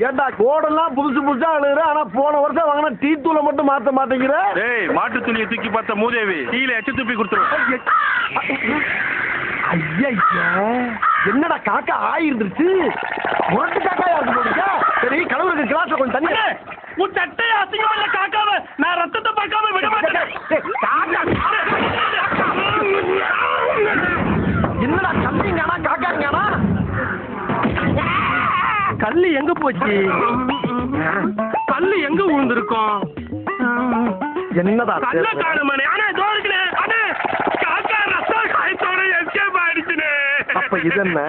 ஏண்டா கோடெல்லாம் புதுசு புதுசா அழுகுற, ஆனா போன வருஷம் வாங்கின டீ தூளை மட்டும் மாத்த மாட்டேங்கிற. டேய், மாட்டு துணியை தூக்கி பார்த்த மூதேவி டீல எச்ச துப்பி கொடுத்துரு. ஐயா, என்னடா காக்கா ஆயிருந்துருச்சு. முரட்டு காக்கா இருக்கு போடுங்க. சரி, கணவருக்கு கிளாஸ்ல கொஞ்சம் தண்ணி. உன் சட்டையை அசிங்கமல்ல காக்காவ, நான் ரத்தத்தை பார்க்காம விட மாட்டேன். என்னடா கல்லிங்கானா காக்காங்கானா? கல்லு எங்க போச்சு? கல்லு எங்க விழுந்திருக்கும்? என்னடா கல்ல காணுமானே? ஆனா இதோ இருக்குனே. அண்ணே, காக்கா ரத்த காயத்தோட எஸ்கேப் ஆயிடுச்சுனே. அப்ப இது என்ன?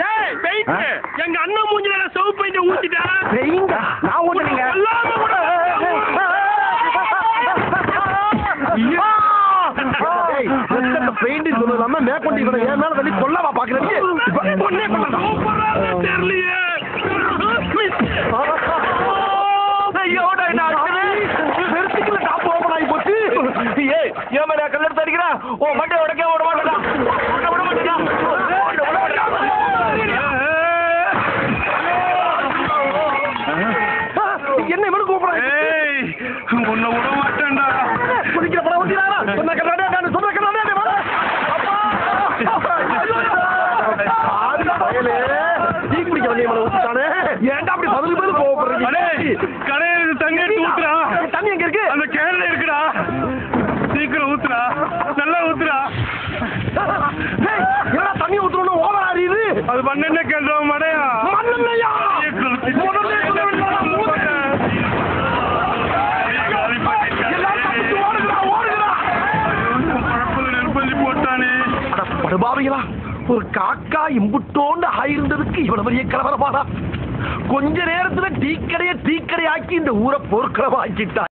டேய், பெயிண்ட். எங்க அண்ணன் மூஞ்சில சோப்பு பெயிண்ட் ஊத்திட்டா. பெயிண்ட் நான் ஊத்துறீங்க. எல்லாமே கூட பெயிண்ட் சொல்லாம மேற்கொண்டு இவனை என் மேல தள்ளி கொல்லவா பாக்குறீங்க? தெரியலையே. வெறுத்துக்குள்ள டாப் ஓபன் ஆகி போச்சு. ஏய், ஏன் மேல கல்லெடுத்து அடிக்கிறா? ஓ மண்டை உடைக்க விட மாட்டா. விட மாட்டியா? என்ன இவனு கூப்பிடுறான்? உன்னை விட மாட்டேன்டா. குடிக்கிற படம் ஊத்தினாரா? சொன்ன கண்ணாடியா நான் சொன்ன கண்ணாடியா வா. டீ குடிக்க வண்டியை மேல ஊத்திட்டானே. ஏன்டா அப்படி பதில் பதில் கோவப்படுறீங்க? கடையில தண்ணி எடுத்து ஊத்துறா. தண்ணி எங்க இருக்கு? அந்த கேன்ல இருக்குடா. சீக்கிரம் ஊத்துறா, நல்லா ஊத்துறா. என்னடா தண்ணி ஊத்துறோம்னு ஓவர் ஆறியுது. அது மண்ணெண்ண கேள்றா மடையா. மண்ணெண்ணையா? பாவிகளா, ஒரு காக்கா இம்புட்டோண்டு ஆயிருந்ததுக்கு இவ்வளவு பெரிய கலவரமாடா. கொஞ்ச நேரத்துல டீக்கடைய ஆக்கி இந்த ஊரை போர்க்களமா ஆக்கிட்டா.